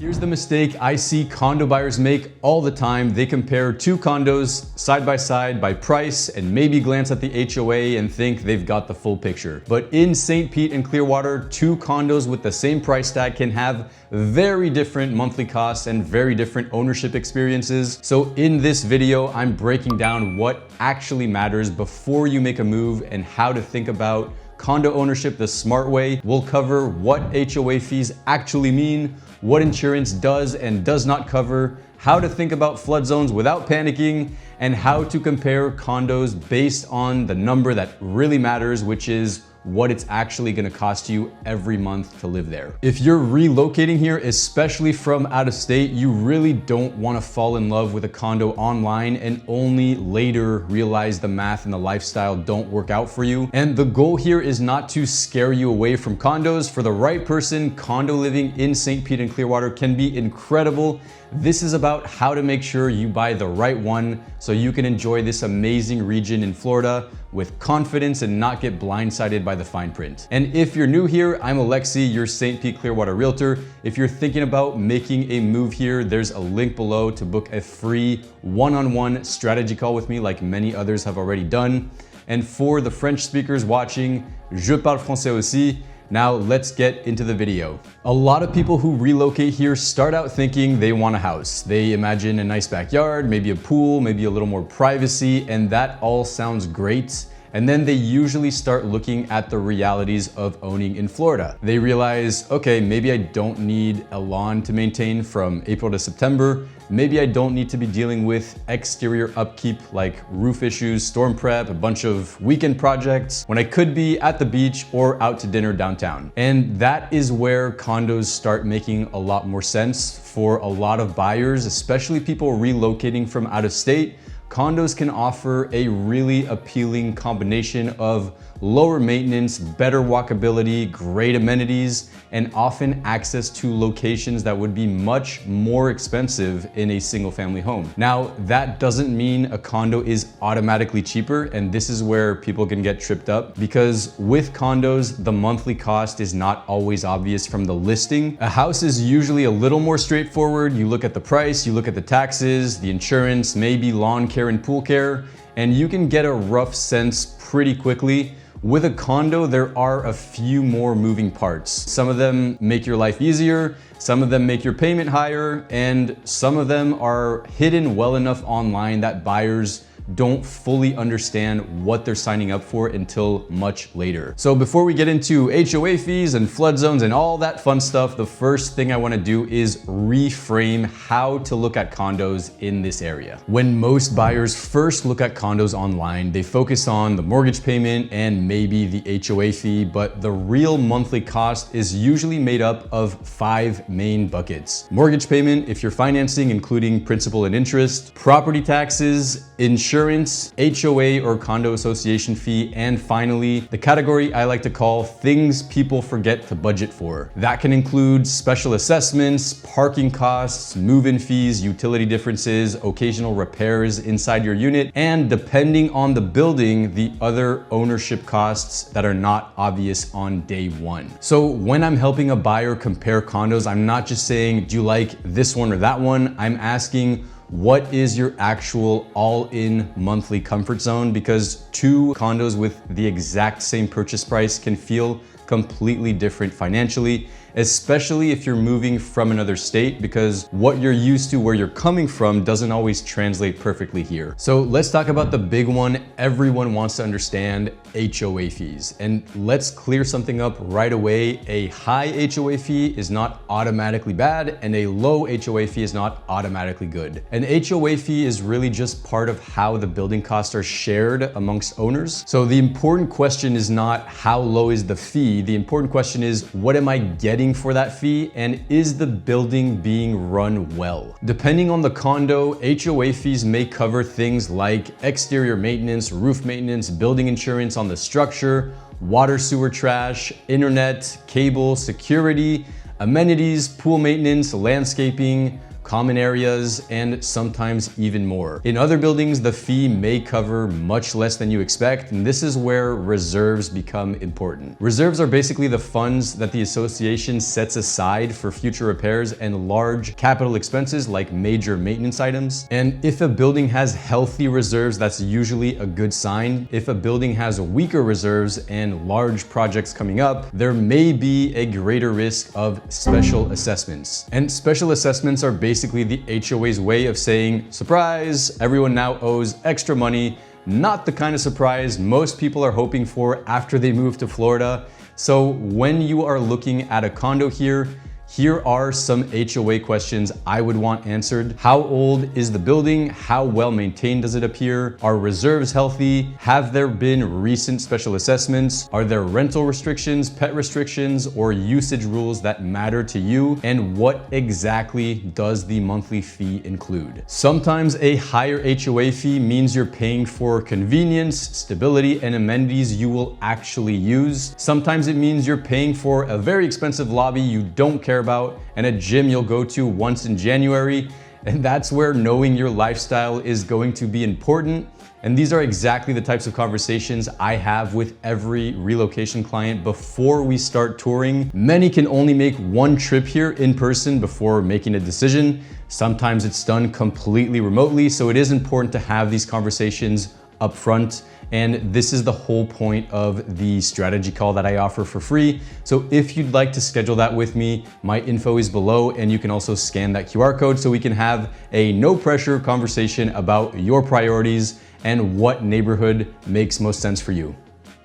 Here's the mistake I see condo buyers make all the time. They compare two condos side by price and maybe glance at the HOA and think they've got the full picture. But in St. Pete and Clearwater, two condos with the same price tag can have very different monthly costs and very different ownership experiences. So in this video, I'm breaking down what actually matters before you make a move and how to think about condo ownership the smart way. We'll cover what HOA fees actually mean, what insurance does and does not cover, how to think about flood zones without panicking, and how to compare condos based on the number that really matters, which is what it's actually gonna cost you every month to live there. If you're relocating here, especially from out of state, you really don't wanna fall in love with a condo online and only later realize the math and the lifestyle don't work out for you. And the goal here is not to scare you away from condos. For the right person, condo living in St. Pete and Clearwater can be incredible. This is about how to make sure you buy the right one so you can enjoy this amazing region in Florida with confidence and not get blindsided by the fine print. And if you're new here, I'm Alexi, your St. Pete Clearwater realtor. If you're thinking about making a move here, there's a link below to book a free one-on-one strategy call with me like many others have already done. And for the French speakers watching, je parle français aussi. Now let's get into the video. A lot of people who relocate here start out thinking they want a house. They imagine a nice backyard, maybe a pool, maybe a little more privacy, and that all sounds great. And then they usually start looking at the realities of owning in Florida. They realize, okay, maybe I don't need a lawn to maintain from April to September. Maybe I don't need to be dealing with exterior upkeep like roof issues, storm prep, a bunch of weekend projects, when I could be at the beach or out to dinner downtown. And that is where condos start making a lot more sense for a lot of buyers, especially people relocating from out of state. Condos can offer a really appealing combination of lower maintenance, better walkability, great amenities, and often access to locations that would be much more expensive in a single family home. Now, that doesn't mean a condo is automatically cheaper, and this is where people can get tripped up because with condos, the monthly cost is not always obvious from the listing. A house is usually a little more straightforward. You look at the price, you look at the taxes, the insurance, maybe lawn care and pool care, and you can get a rough sense pretty quickly. With a condo, there are a few more moving parts. Some of them make your life easier, some of them make your payment higher, and some of them are hidden well enough online that buyers don't fully understand what they're signing up for until much later. So before we get into HOA fees and flood zones and all that fun stuff, the first thing I wanna do is reframe how to look at condos in this area. When most buyers first look at condos online, they focus on the mortgage payment and maybe the HOA fee, but the real monthly cost is usually made up of 5 main buckets. Mortgage payment, if you're financing, including principal and interest, property taxes, insurance, HOA or condo association fee, and finally, the category I like to call things people forget to budget for. That can include special assessments, parking costs, move-in fees, utility differences, occasional repairs inside your unit, and depending on the building, the other ownership costs that are not obvious on day one. So when I'm helping a buyer compare condos, I'm not just saying, do you like this one or that one? I'm asking, what is your actual all-in monthly comfort zone? Because two condos with the exact same purchase price can feel completely different financially, especially if you're moving from another state, because what you're used to where you're coming from doesn't always translate perfectly here. So let's talk about the big one everyone wants to understand, HOA fees. And let's clear something up right away. A high HOA fee is not automatically bad, and a low HOA fee is not automatically good. An HOA fee is really just part of how the building costs are shared amongst owners. So the important question is not how low is the fee. The important question is, what am I getting for that fee, and is the building being run well? Depending on the condo, HOA fees may cover things like exterior maintenance, roof maintenance, building insurance on the structure, water, sewer, trash, internet, cable, security, amenities, pool maintenance, landscaping, common areas, and sometimes even more. In other buildings, the fee may cover much less than you expect, and this is where reserves become important. Reserves are basically the funds that the association sets aside for future repairs and large capital expenses like major maintenance items. And if a building has healthy reserves, that's usually a good sign. If a building has weaker reserves and large projects coming up, there may be a greater risk of special assessments. And special assessments are basically the HOA's way of saying, surprise, everyone now owes extra money. Not the kind of surprise most people are hoping for after they move to Florida. So when you are looking at a condo here are some HOA questions I would want answered. How old is the building? How well maintained does it appear? Are reserves healthy? Have there been recent special assessments? Are there rental restrictions, pet restrictions, or usage rules that matter to you? And what exactly does the monthly fee include? Sometimes a higher HOA fee means you're paying for convenience, stability, and amenities you will actually use. Sometimes it means you're paying for a very expensive lobby you don't care about and a gym you'll go to once in January. And that's where knowing your lifestyle is going to be important. And these are exactly the types of conversations I have with every relocation client before we start touring. Many can only make one trip here in person before making a decision. Sometimes it's done completely remotely, so it is important to have these conversations up front. And this is the whole point of the strategy call that I offer for free. So if you'd like to schedule that with me, my info is below, and you can also scan that QR code so we can have a no pressure conversation about your priorities and what neighborhood makes most sense for you.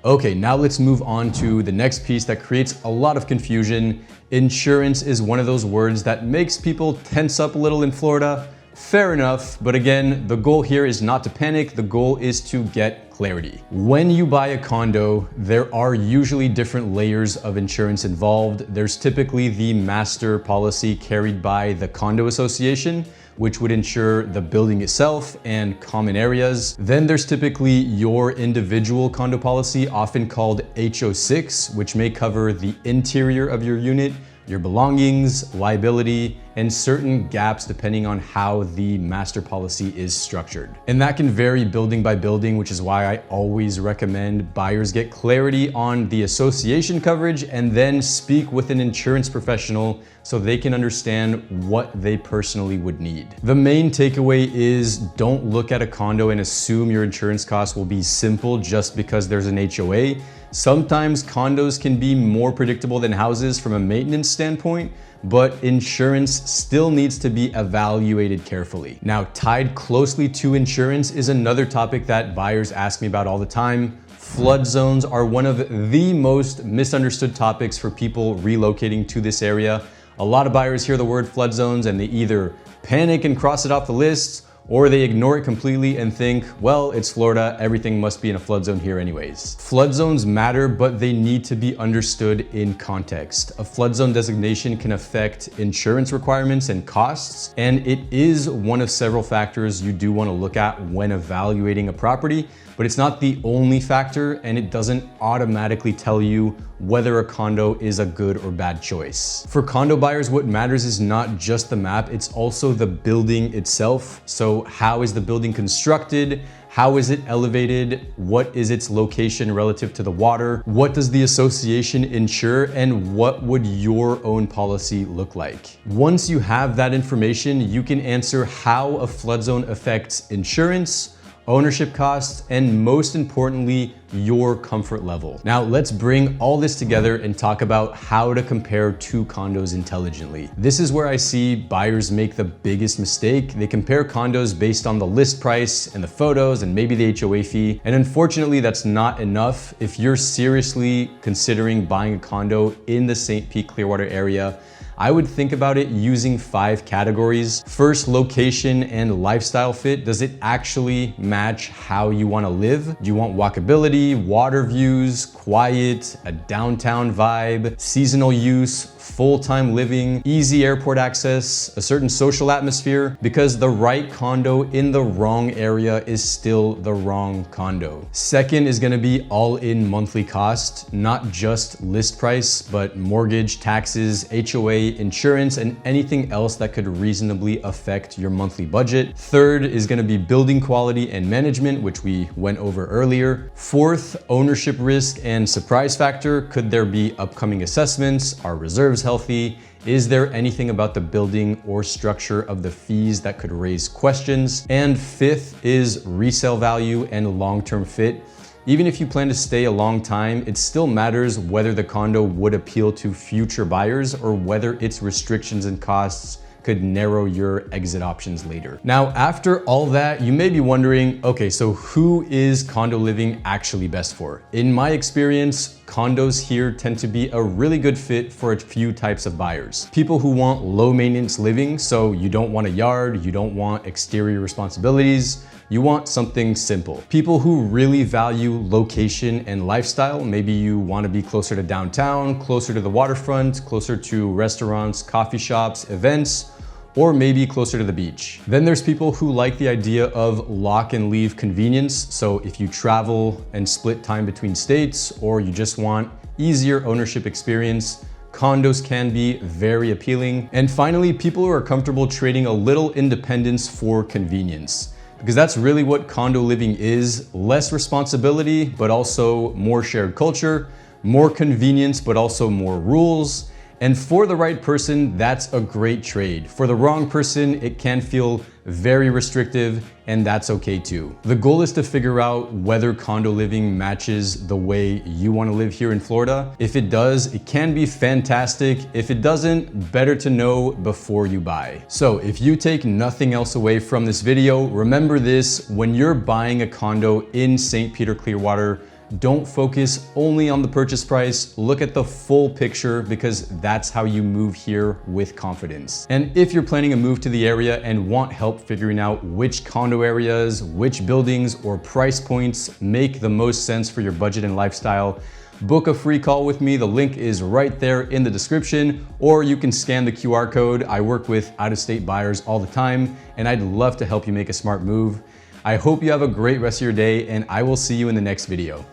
Okay, now let's move on to the next piece that creates a lot of confusion. Insurance is one of those words that makes people tense up a little in Florida. Fair enough, but again, the goal here is not to panic, the goal is to get clarity. When you buy a condo, there are usually different layers of insurance involved. There's typically the master policy carried by the condo association, which would insure the building itself and common areas. Then there's typically your individual condo policy, often called HO6, which may cover the interior of your unit, your belongings, liability, and certain gaps depending on how the master policy is structured. And that can vary building by building, which is why I always recommend buyers get clarity on the association coverage and then speak with an insurance professional so they can understand what they personally would need. The main takeaway is don't look at a condo and assume your insurance costs will be simple just because there's an HOA. Sometimes condos can be more predictable than houses from a maintenance standpoint, but insurance still needs to be evaluated carefully. Now, tied closely to insurance is another topic that buyers ask me about all the time. Flood zones are one of the most misunderstood topics for people relocating to this area. A lot of buyers hear the word flood zones and they either panic and cross it off the list, or they ignore it completely and think, well, it's Florida, everything must be in a flood zone here anyways. Flood zones matter, but they need to be understood in context. A flood zone designation can affect insurance requirements and costs, and it is one of several factors you do want to look at when evaluating a property, but it's not the only factor, and it doesn't automatically tell you whether a condo is a good or bad choice. For condo buyers, what matters is not just the map, it's also the building itself. So how is the building constructed? How is it elevated? What is its location relative to the water? What does the association insure? And what would your own policy look like? Once you have that information, you can answer how a flood zone affects insurance, ownership costs, and most importantly, your comfort level. Now let's bring all this together and talk about how to compare two condos intelligently. This is where I see buyers make the biggest mistake. They compare condos based on the list price and the photos and maybe the HOA fee. And unfortunately, that's not enough. If you're seriously considering buying a condo in the St. Pete Clearwater area, I would think about it using 5 categories. First, location and lifestyle fit. Does it actually match how you want to live? Do you want walkability, water views, quiet, a downtown vibe, seasonal use, full-time living, easy airport access, a certain social atmosphere, because the right condo in the wrong area is still the wrong condo. Second is gonna be all-in monthly cost, not just list price, but mortgage, taxes, HOA, insurance, and anything else that could reasonably affect your monthly budget. Third is gonna be building quality and management, which we went over earlier. Fourth, ownership risk and surprise factor. Could there be upcoming assessments? Are reserves healthy? Is there anything about the building or structure of the fees that could raise questions? And fifth is resale value and long-term fit. Even if you plan to stay a long time, it still matters whether the condo would appeal to future buyers or whether its restrictions and costs could narrow your exit options later. Now, after all that, you may be wondering, okay, so who is condo living actually best for? In my experience, condos here tend to be a really good fit for a few types of buyers. People who want low maintenance living, so you don't want a yard, you don't want exterior responsibilities, you want something simple. People who really value location and lifestyle, maybe you want to be closer to downtown, closer to the waterfront, closer to restaurants, coffee shops, events, or maybe closer to the beach. Then there's people who like the idea of lock and leave convenience. So if you travel and split time between states, or you just want easier ownership experience, condos can be very appealing. And finally, people who are comfortable trading a little independence for convenience. Because that's really what condo living is: less responsibility, but also more shared culture, more convenience, but also more rules. And for the right person, that's a great trade. For the wrong person, it can feel very restrictive, and that's okay too. The goal is to figure out whether condo living matches the way you want to live here in Florida. If it does, it can be fantastic. If it doesn't, better to know before you buy. So if you take nothing else away from this video, remember this: when you're buying a condo in St. Peter, Clearwater, don't focus only on the purchase price. Look at the full picture, because that's how you move here with confidence. And if you're planning a move to the area and want help figuring out which condo areas, which buildings, or price points make the most sense for your budget and lifestyle, book a free call with me. The link is right there in the description, or you can scan the QR code. I work with out-of-state buyers all the time, and I'd love to help you make a smart move. I hope you have a great rest of your day, and I will see you in the next video.